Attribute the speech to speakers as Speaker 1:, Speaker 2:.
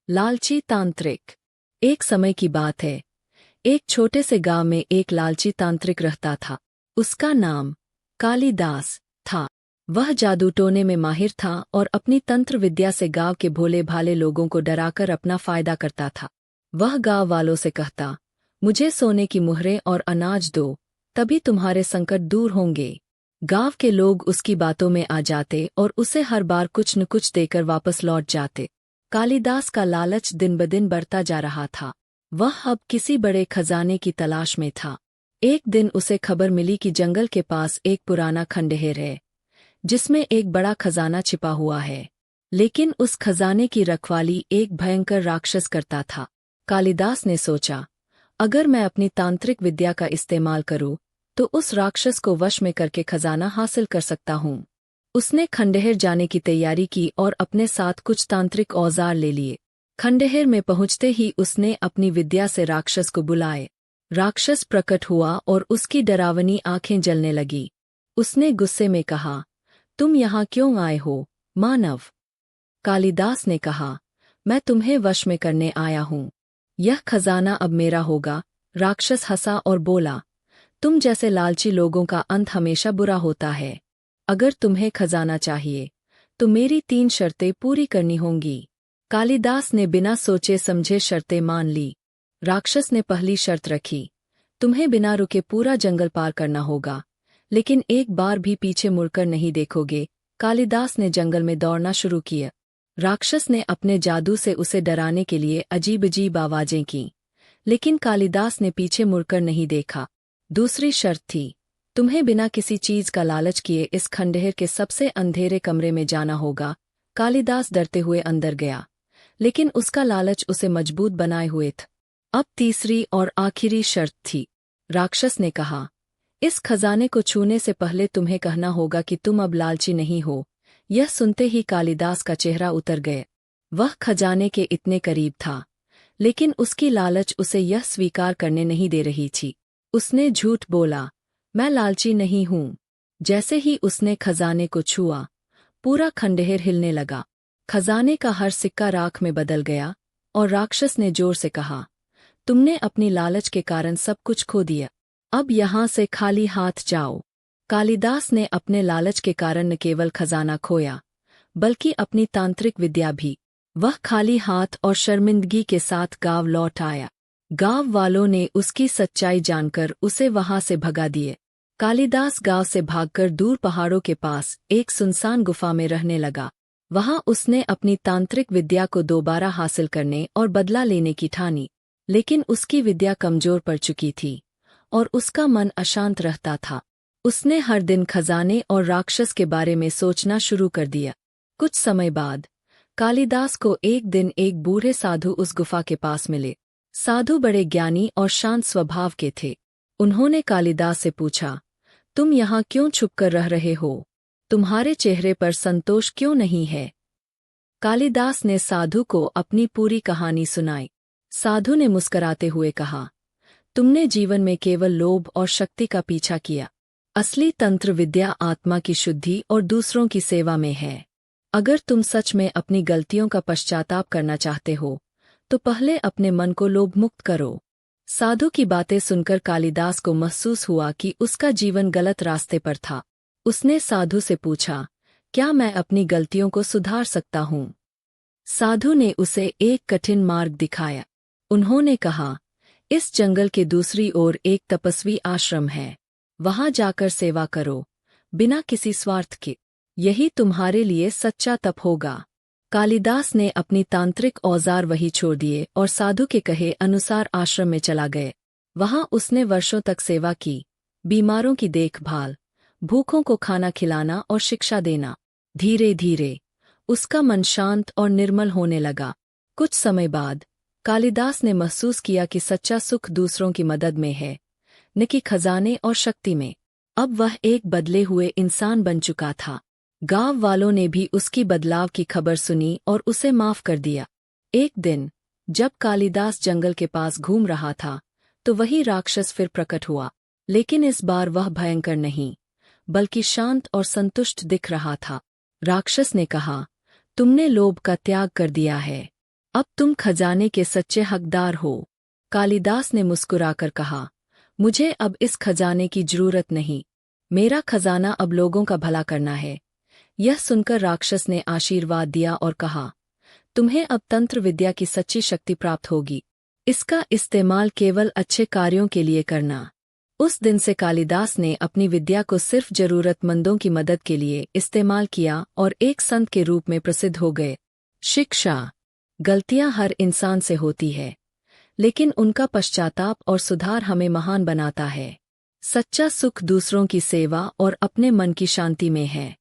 Speaker 1: लालची तांत्रिक। एक समय की बात है। एक छोटे से गांव में एक लालची तांत्रिक रहता था। उसका नाम कालिदास था। वह जादू टोने में माहिर था और अपनी तंत्र विद्या से गांव के भोले भाले लोगों को डराकर अपना फायदा करता था। वह गांव वालों से कहता, मुझे सोने की मुहरें और अनाज दो, तभी तुम्हारे संकट दूर होंगे। गांव के लोग उसकी बातों में आ जाते और उसे हर बार कुछ न कुछ देकर वापस लौट जाते। कालिदास का लालच दिन ब दिन बढ़ता जा रहा था। वह अब किसी बड़े खजाने की तलाश में था। एक दिन उसे खबर मिली कि जंगल के पास एक पुराना खंडहर है, जिसमें एक बड़ा खजाना छिपा हुआ है। लेकिन उस खजाने की रखवाली एक भयंकर राक्षस करता था। कालिदास ने सोचा, अगर मैं अपनी तांत्रिक विद्या का इस्तेमाल करूं, तो उस राक्षस को वश में करके खजाना हासिल कर सकता हूं। उसने खंडहर जाने की तैयारी की और अपने साथ कुछ तांत्रिक औजार ले लिए। खंडहर में पहुंचते ही उसने अपनी विद्या से राक्षस को बुलाए। राक्षस प्रकट हुआ और उसकी डरावनी आंखें जलने लगी। उसने गुस्से में कहा, तुम यहाँ क्यों आए हो, मानव? कालिदास ने कहा, मैं तुम्हें वश में करने आया हूँ। यह खजाना अब मेरा होगा। राक्षस हंसा और बोला, तुम जैसे लालची लोगों का अंत हमेशा बुरा होता है। अगर तुम्हें खजाना चाहिए, तो मेरी 3 शर्तें पूरी करनी होंगी। कालिदास ने बिना सोचे समझे शर्तें मान ली। राक्षस ने पहली शर्त रखी, तुम्हें बिना रुके पूरा जंगल पार करना होगा, लेकिन एक बार भी पीछे मुड़कर नहीं देखोगे। कालिदास ने जंगल में दौड़ना शुरू किया। राक्षस ने अपने जादू से उसे डराने के लिए अजीब अजीब आवाजें की, लेकिन कालिदास ने पीछे मुड़कर नहीं देखा। दूसरी शर्त थी, तुम्हें बिना किसी चीज का लालच किए इस खंडहर के सबसे अंधेरे कमरे में जाना होगा। कालिदास डरते हुए अंदर गया, लेकिन उसका लालच उसे मजबूत बनाए हुए था। अब तीसरी और आखिरी शर्त थी। राक्षस ने कहा, इस खजाने को छूने से पहले तुम्हें कहना होगा कि तुम अब लालची नहीं हो। यह सुनते ही कालिदास का चेहरा उतर गया। वह खजाने के इतने करीब था, लेकिन उसकी लालच उसे यह स्वीकार करने नहीं दे रही थी। उसने झूठ बोला, मैं लालची नहीं हूं। जैसे ही उसने खजाने को छुआ, पूरा खंडहर हिलने लगा। खजाने का हर सिक्का राख में बदल गया और राक्षस ने जोर से कहा, तुमने अपनी लालच के कारण सब कुछ खो दिया। अब यहां से खाली हाथ जाओ। कालिदास ने अपने लालच के कारण न केवल खजाना खोया, बल्कि अपनी तांत्रिक विद्या भी। वह खाली हाथ और शर्मिंदगी के साथ गांव लौट आया। गांव वालों ने उसकी सच्चाई जानकर उसे वहां से भगा दिए। कालिदास गांव से भागकर दूर पहाड़ों के पास एक सुनसान गुफा में रहने लगा। वहां उसने अपनी तांत्रिक विद्या को दोबारा हासिल करने और बदला लेने की ठानी, लेकिन उसकी विद्या कमजोर पड़ चुकी थी और उसका मन अशांत रहता था। उसने हर दिन खजाने और राक्षस के बारे में सोचना शुरू कर दिया। कुछ समय बाद कालिदास को एक दिन एक बूढ़े साधु उस गुफा के पास मिले। साधु बड़े ज्ञानी और शांत स्वभाव के थे। उन्होंने कालिदास से पूछा, तुम यहाँ क्यों छुपकर रह रहे हो? तुम्हारे चेहरे पर संतोष क्यों नहीं है? कालिदास ने साधु को अपनी पूरी कहानी सुनाई। साधु ने मुस्कराते हुए कहा, तुमने जीवन में केवल लोभ और शक्ति का पीछा किया। असली तंत्र विद्या आत्मा की शुद्धि और दूसरों की सेवा में है। अगर तुम सच में अपनी गलतियों का पश्चाताप करना चाहते हो, तो पहले अपने मन को लोभमुक्त करो। साधु की बातें सुनकर कालिदास को महसूस हुआ कि उसका जीवन गलत रास्ते पर था। उसने साधु से पूछा, क्या मैं अपनी गलतियों को सुधार सकता हूँ? साधु ने उसे एक कठिन मार्ग दिखाया। उन्होंने कहा, इस जंगल के दूसरी ओर एक तपस्वी आश्रम है। वहां जाकर सेवा करो, बिना किसी स्वार्थ के। यही तुम्हारे लिए सच्चा तप होगा। कालिदास ने अपनी तांत्रिक औजार वही छोड़ दिए और साधु के कहे अनुसार आश्रम में चला गए। वहां उसने वर्षों तक सेवा की, बीमारों की देखभाल, भूखों को खाना खिलाना और शिक्षा देना। धीरे धीरे उसका मन शांत और निर्मल होने लगा। कुछ समय बाद कालिदास ने महसूस किया कि सच्चा सुख दूसरों की मदद में है, न कि खजाने और शक्ति में। अब वह एक बदले हुए इंसान बन चुका था। गांव वालों ने भी उसकी बदलाव की खबर सुनी और उसे माफ कर दिया। एक दिन जब कालिदास जंगल के पास घूम रहा था, तो वही राक्षस फिर प्रकट हुआ। लेकिन इस बार वह भयंकर नहीं, बल्कि शांत और संतुष्ट दिख रहा था। राक्षस ने कहा, तुमने लोभ का त्याग कर दिया है। अब तुम खजाने के सच्चे हकदार हो। कालिदास ने मुस्कुराकर कहा, मुझे अब इस खजाने की जरूरत नहीं। मेरा खजाना अब लोगों का भला करना है। यह सुनकर राक्षस ने आशीर्वाद दिया और कहा, तुम्हें अब तंत्र विद्या की सच्ची शक्ति प्राप्त होगी। इसका इस्तेमाल केवल अच्छे कार्यों के लिए करना। उस दिन से कालिदास ने अपनी विद्या को सिर्फ जरूरतमंदों की मदद के लिए इस्तेमाल किया और एक संत के रूप में प्रसिद्ध हो गए। शिक्षा। गलतियां हर इंसान से होती है, लेकिन उनका पश्चाताप और सुधार हमें महान बनाता है। सच्चा सुख दूसरों की सेवा और अपने मन की शांति में है।